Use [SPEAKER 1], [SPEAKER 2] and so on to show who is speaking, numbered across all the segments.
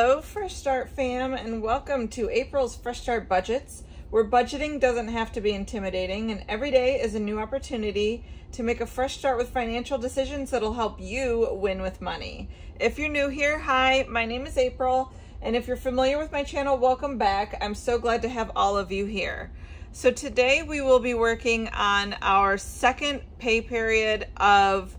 [SPEAKER 1] Hello Fresh Start fam, and welcome to April's Fresh Start Budgets, where budgeting doesn't have to be intimidating and every day is a new opportunity to make a fresh start with financial decisions that'll help you win with money. If you're new here, hi, my name is April, and if you're familiar with my channel, welcome back. I'm so glad to have all of you here. So today we will be working on our second pay period of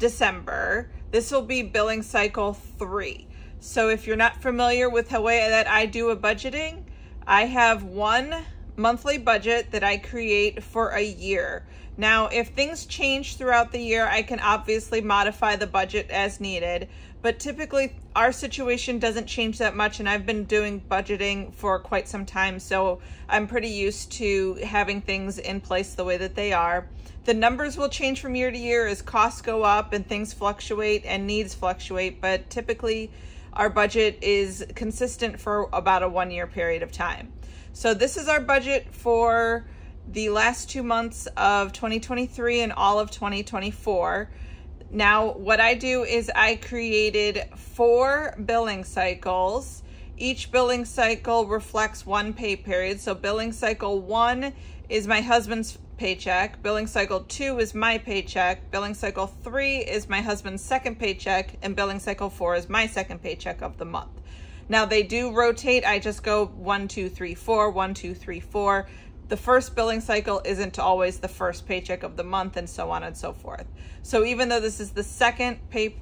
[SPEAKER 1] December. This will be billing cycle 3. So if you're not familiar with the way that I do a budgeting, I have one monthly budget that I create for a year. Now, if things change throughout the year, I can obviously modify the budget as needed, but typically our situation doesn't change that much, and I've been doing budgeting for quite some time, so I'm pretty used to having things in place the way that they are. The numbers will change from year to year as costs go up and things fluctuate and needs fluctuate, but typically our budget is consistent for about a 1-year period of time. So this is our budget for the last 2 months of 2023 and all of 2024. Now, what I do is I created 4 billing cycles. Each billing cycle reflects one pay period. So billing cycle 1 is my husband's paycheck. Billing cycle 2 is my paycheck. Billing cycle 3 is my husband's second paycheck. And billing cycle 4 is my second paycheck of the month. Now they do rotate. I just go 1, 2, 3, 4, 1, 2, 3, 4. The first billing cycle isn't always the first paycheck of the month, and so on and so forth. So even though this is the second paycheck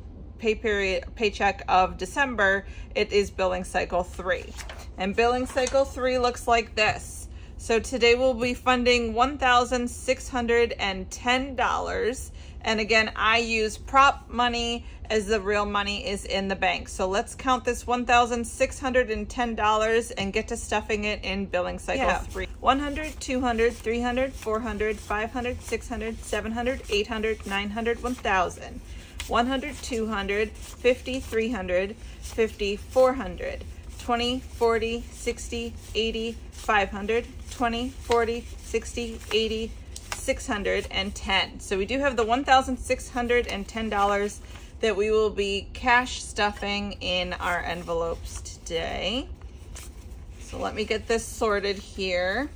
[SPEAKER 1] of December, it is billing cycle 3. And billing cycle 3 looks like this. So today we'll be funding $1,610. And again, I use prop money as the real money is in the bank. So let's count this $1,610 and get to stuffing it in billing cycle 3. 100, 200, 300, 400, 500, 600, 700, 800, 900, 1,000. 100, 200, 50, 300, 50, 400. 20, 40, 60, 80, 500, 20, 40, 60, 80, 610. So we do have the $1,610 that we will be cash stuffing in our envelopes today. So let me get this sorted here.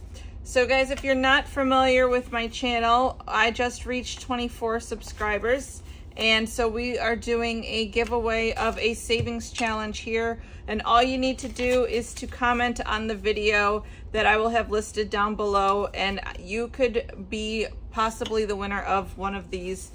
[SPEAKER 1] So guys, if you're not familiar with my channel, I just reached 24 subscribers. And so we are doing a giveaway of a savings challenge here. And all you need to do is to comment on the video that I will have listed down below. And you could be possibly the winner of one of these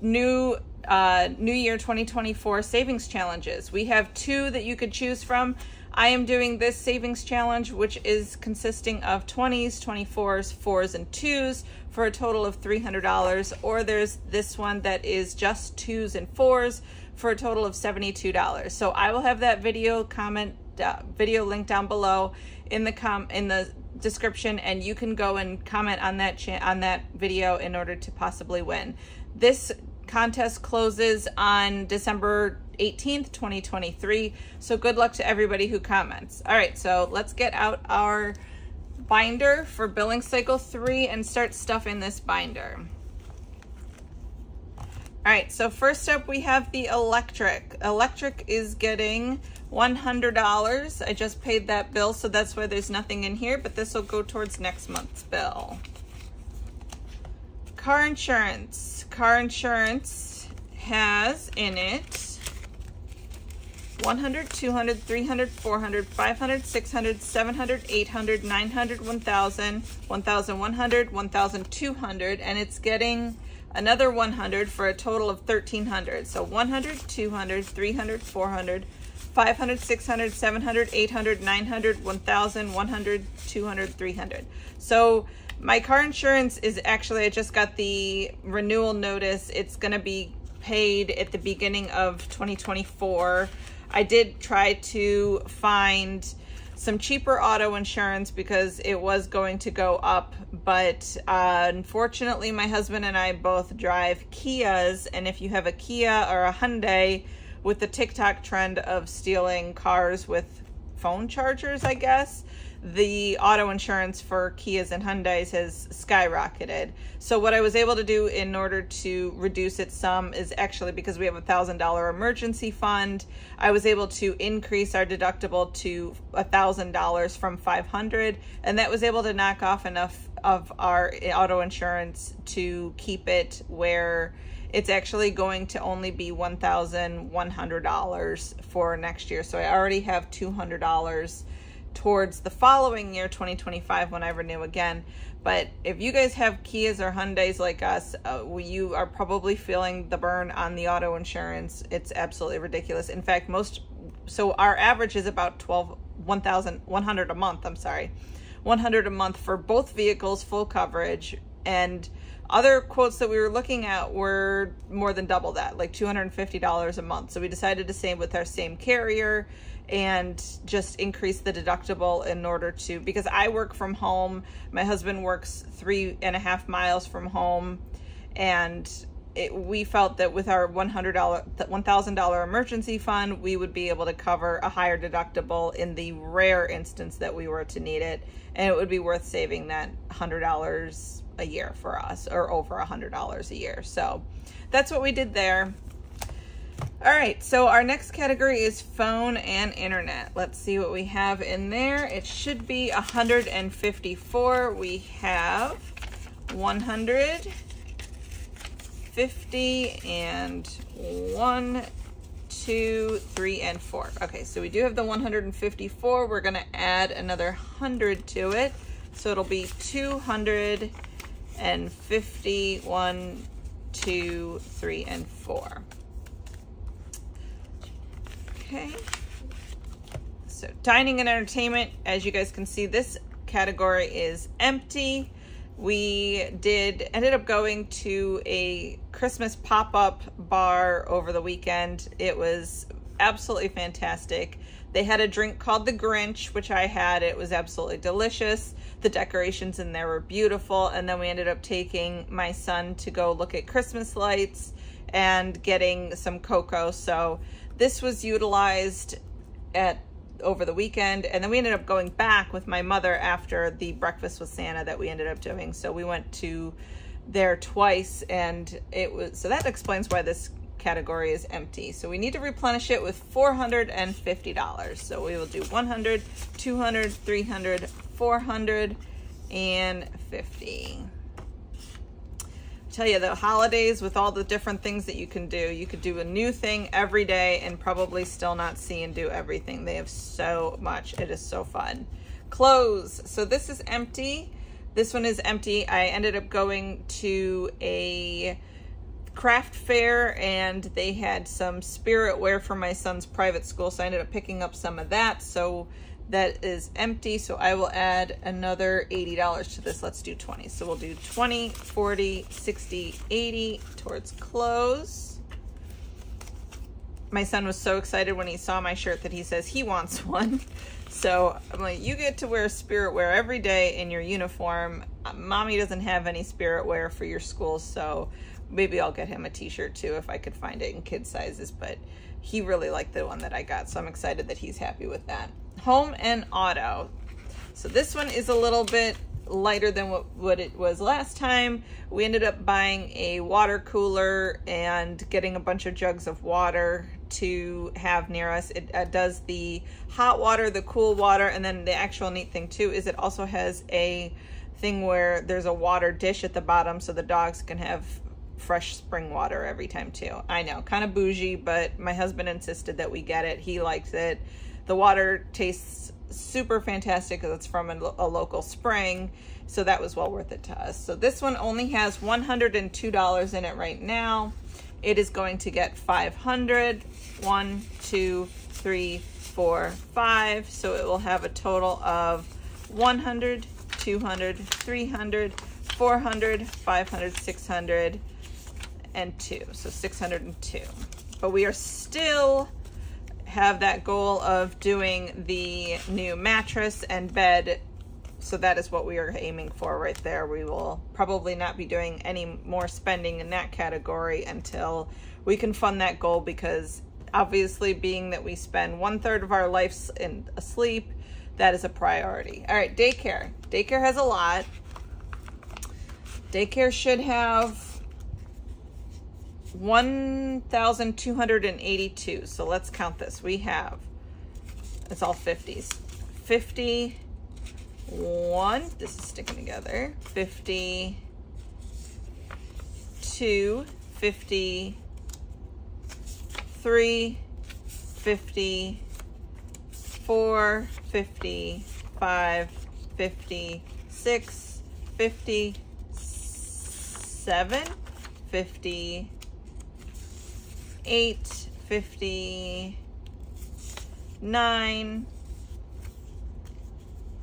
[SPEAKER 1] New Year 2024 savings challenges. We have 2 that you could choose from. I am doing this savings challenge, which is consisting of 20s, 24s, 4s, and 2s for a total of $300. Or there's this one that is just 2s and 4s for a total of $72. So I will have that video link down below in the description, and you can go and comment on that video in order to possibly win. This contest closes on December 18th, 2023. So good luck to everybody who comments. All right, so let's get out our binder for billing cycle 3 and start stuffing this binder. All right, so first up we have the electric. Electric is getting $100. I just paid that bill, so that's why there's nothing in here, but this will go towards next month's bill. Car insurance. Car insurance has in it 100, 200, 300, 400, 500, 600, 700, 800, 900, 1,000, 1,100, 1,200, and it's getting another 100 for a total of 1,300. So 100, 200, 300, 400, 500, 600, 700, 800, 900, 1,000, 100, 200, 300. So my car insurance is actually, I just got the renewal notice. It's going to be paid at the beginning of 2024. I did try to find some cheaper auto insurance because it was going to go up, but unfortunately my husband and I both drive Kias, and if you have a Kia or a Hyundai, with the TikTok trend of stealing cars with phone chargers, I guess, the auto insurance for Kias and Hyundais has skyrocketed. So what I was able to do in order to reduce it some is actually, because we have a $1,000 emergency fund, I was able to increase our deductible to $1,000 from $500, and that was able to knock off enough of our auto insurance to keep it where it's actually going to only be $1,100 for next year. So I already have $200 towards the following year, 2025, when I renew again. But if you guys have Kias or Hyundais like us, you are probably feeling the burn on the auto insurance. It's absolutely ridiculous. In fact, so our average is about $1,100 a month. I'm sorry, $100 a month for both vehicles, full coverage. And other quotes that we were looking at were more than double that, like $250 a month. So we decided to stay with our same carrier and just increase the deductible in order to, because I work from home, my husband works 3.5 miles from home, and we felt that with our $1,000 emergency fund, we would be able to cover a higher deductible in the rare instance that we were to need it, and it would be worth saving that $100 a year for us, or over $100 a year. So that's what we did there. All right, so our next category is phone and internet. Let's see what we have in there. It should be 154. We have 150 and 1, 2, 3, and 4. Okay, so we do have the 154. We're gonna add another 100 to it. So it'll be 250, 1, 2, 3, and 4. Okay, so dining and entertainment, as you guys can see, this category is empty. We ended up going to a Christmas pop-up bar over the weekend. It was absolutely fantastic. They had a drink called the Grinch, which I had. It was absolutely delicious. The decorations in there were beautiful. And then we ended up taking my son to go look at Christmas lights and getting some cocoa. So this was utilized over the weekend, and then we ended up going back with my mother after the breakfast with Santa that we ended up doing. So we went to there twice, and so that explains why this category is empty. So we need to replenish it with $450. So we will do 100, 200, 300, 450. Tell you, the holidays, with all the different things that you can do, you could do a new thing every day and probably still not see and do everything. They have so much. It is so fun. Clothes. So this is empty. This one is empty. I ended up going to a craft fair, and they had some spirit wear for my son's private school, so I ended up picking up some of that. So that is empty, so I will add another $80 to this. Let's do 20. So we'll do 20, 40, 60, 80 towards clothes. My son was so excited when he saw my shirt that he says he wants one. So I'm like, you get to wear spirit wear every day in your uniform. Mommy doesn't have any spirit wear for your school, so maybe I'll get him a t-shirt too if I could find it in kid sizes, but he really liked the one that I got, so I'm excited that he's happy with that. Home and auto. So this one is a little bit lighter than what it was last time. We ended up buying a water cooler and getting a bunch of jugs of water to have near us. It does the hot water, the cool water, and then the actual neat thing too is it also has a thing where there's a water dish at the bottom so the dogs can have fresh spring water every time too. I know, kind of bougie, but my husband insisted that we get it. He likes it. The water tastes super fantastic because it's from a local spring, so that was well worth it to us. So this one only has $102 in it right now. It is going to get 500. 1, 2, 3, 4, 5. So it will have a total of 100, 200, 300, 400, 500, 600, and 2. So 602. But we are still have that goal of doing the new mattress and bed, so that is what we are aiming for right there. We will probably not be doing any more spending in that category until we can fund that goal, because obviously being that we spend 1/3 of our life asleep, that is a priority. All right, daycare. Daycare has a lot. Daycare should have 1,282. So let's count this. We have, it's all 50s. 51, this is sticking together. 52, 53, 54, 55, 56, 57, 58, 59.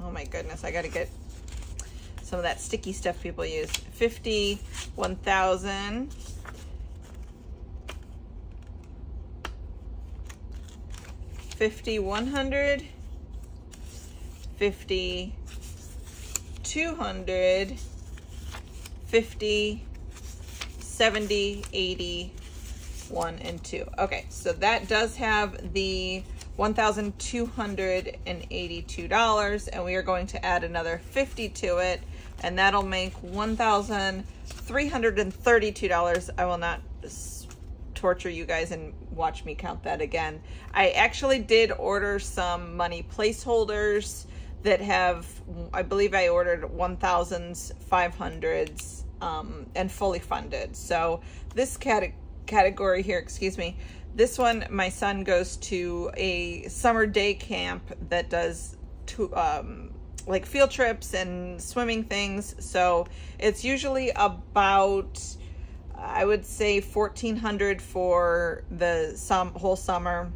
[SPEAKER 1] Oh my goodness, I gotta get some of that sticky stuff people use. 51,000. 5,100, 5,200, 50, 70, 80, 1 and 2. Okay, so that does have the $1,282, and we are going to add another 50 to it, and that'll make $1,332. I will not torture you guys and watch me count that again. I actually did order some money placeholders that have, I believe I ordered 1,000s, 500s, and fully funded. So this category here, excuse me, this one, my son goes to a summer day camp that does like field trips and swimming things. So it's usually about, I would say, 1,400 for the whole summer.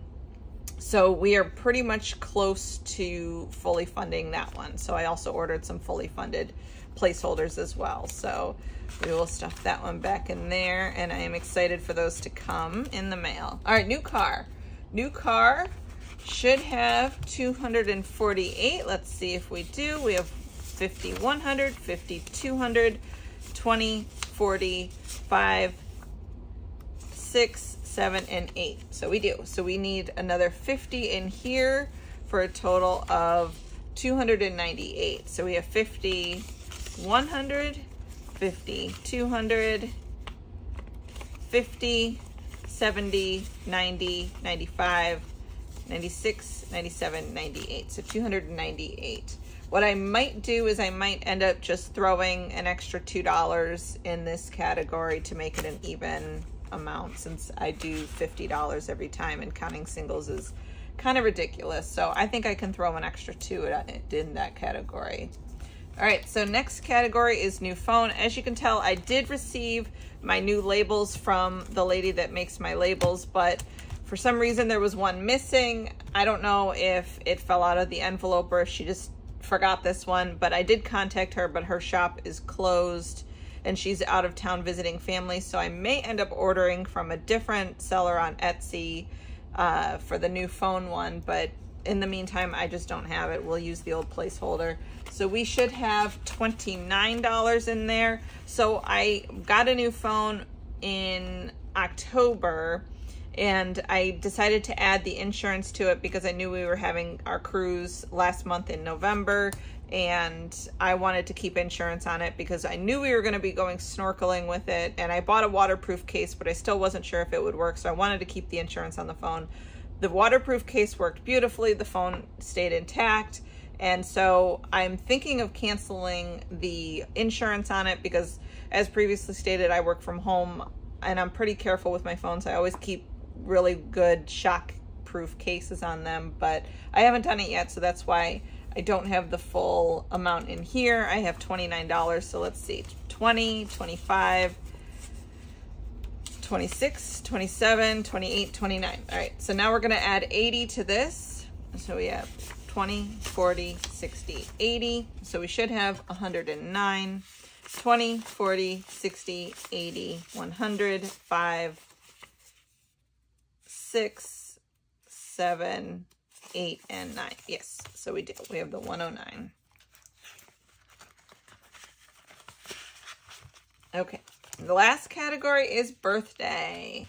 [SPEAKER 1] So we are pretty much close to fully funding that one. So I also ordered some fully funded placeholders as well. So we will stuff that one back in there, and I am excited for those to come in the mail. All right, new car. New car should have 248. Let's see if we do. We have 5,100, 5,200, 20, 40, 5, 6, 7, and 8. So we do. So we need another 50 in here for a total of 298. So we have 5,100, 5,200, 50, 70, 90, 95, 96, 97, 98. So 298. What I might do is I might end up just throwing an extra $2 in this category to make it an even amount, since I do $50 every time, and counting singles is kind of ridiculous. So I think I can throw an extra $2 in that category. All right, so next category is new phone. As you can tell, I did receive my new labels from the lady that makes my labels, but for some reason there was one missing. I don't know if it fell out of the envelope or if she just forgot this one, but I did contact her, but her shop is closed and she's out of town visiting family. So I may end up ordering from a different seller on Etsy for the new phone one, but in the meantime, I just don't have it. We'll use the old placeholder. So we should have $29 in there. So I got a new phone in October, and I decided to add the insurance to it because I knew we were having our cruise last month in November, and I wanted to keep insurance on it because I knew we were going to be going snorkeling with it, and I bought a waterproof case, but I still wasn't sure if it would work, so I wanted to keep the insurance on the phone. The waterproof case worked beautifully. The phone stayed intact, and so I'm thinking of canceling the insurance on it because, as previously stated, I work from home and I'm pretty careful with my phones. I always keep really good shock-proof cases on them, but I haven't done it yet, so that's why I don't have the full amount in here. I have $29, so let's see, 20, 25, 26, 27, 28, 29. All right, so now we're gonna add 80 to this. So we have 20, 40, 60, 80. So we should have 109, 20, 40, 60, 80, 100, 5, 6, 7, 8, and 9. Yes, so we do. We have the 109. Okay, the last category is birthday.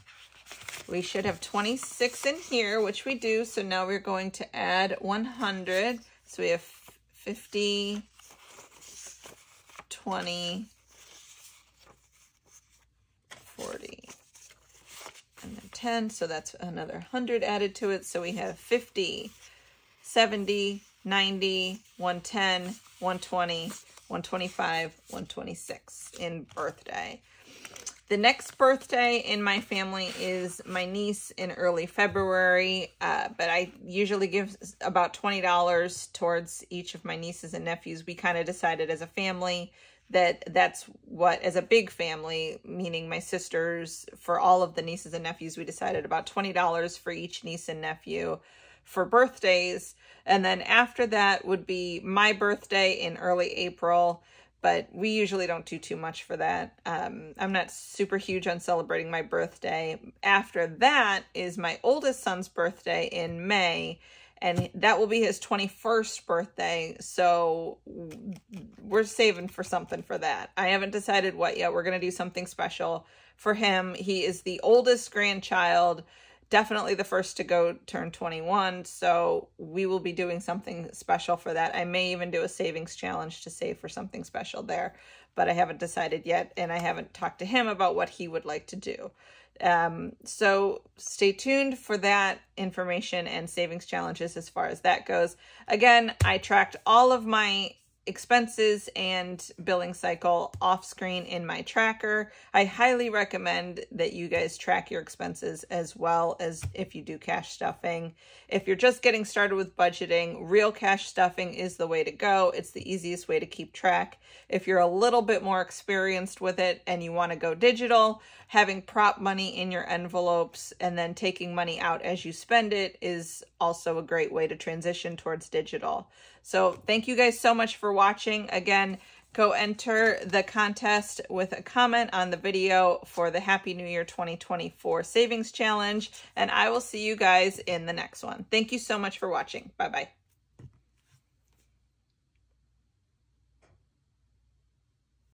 [SPEAKER 1] We should have 26 in here, which we do. So now we're going to add 100. So we have 50, 20, 40, and then 10. So that's another 100 added to it. So we have 50, 70, 90, 110, 120, 125, 126 in birthday. The next birthday in my family is my niece in early February, but I usually give about $20 towards each of my nieces and nephews. We kind of decided as a family that that's what, as a big family, meaning my sisters, for all of the nieces and nephews, we decided about $20 for each niece and nephew for birthdays. And then after that would be my birthday in early April, but we usually don't do too much for that. I'm not super huge on celebrating my birthday. After that is my oldest son's birthday in May, and that will be his 21st birthday, so we're saving for something for that. I haven't decided what yet. We're going to do something special for him. He is the oldest grandchild, definitely the first to go turn 21, so we will be doing something special for that. I may even do a savings challenge to save for something special there, but I haven't decided yet, and I haven't talked to him about what he would like to do. So stay tuned for that information and savings challenges as far as that goes. Again, I tracked all of my expenses and billing cycle off screen in my tracker. I highly recommend that you guys track your expenses as well as if you do cash stuffing. If you're just getting started with budgeting, real cash stuffing is the way to go. It's the easiest way to keep track. If you're a little bit more experienced with it and you want to go digital, having prop money in your envelopes and then taking money out as you spend it is also a great way to transition towards digital. So thank you guys so much for watching. Again, go enter the contest with a comment on the video for the Happy New Year 2024 Savings Challenge, and I will see you guys in the next one. Thank you so much for watching. Bye-bye.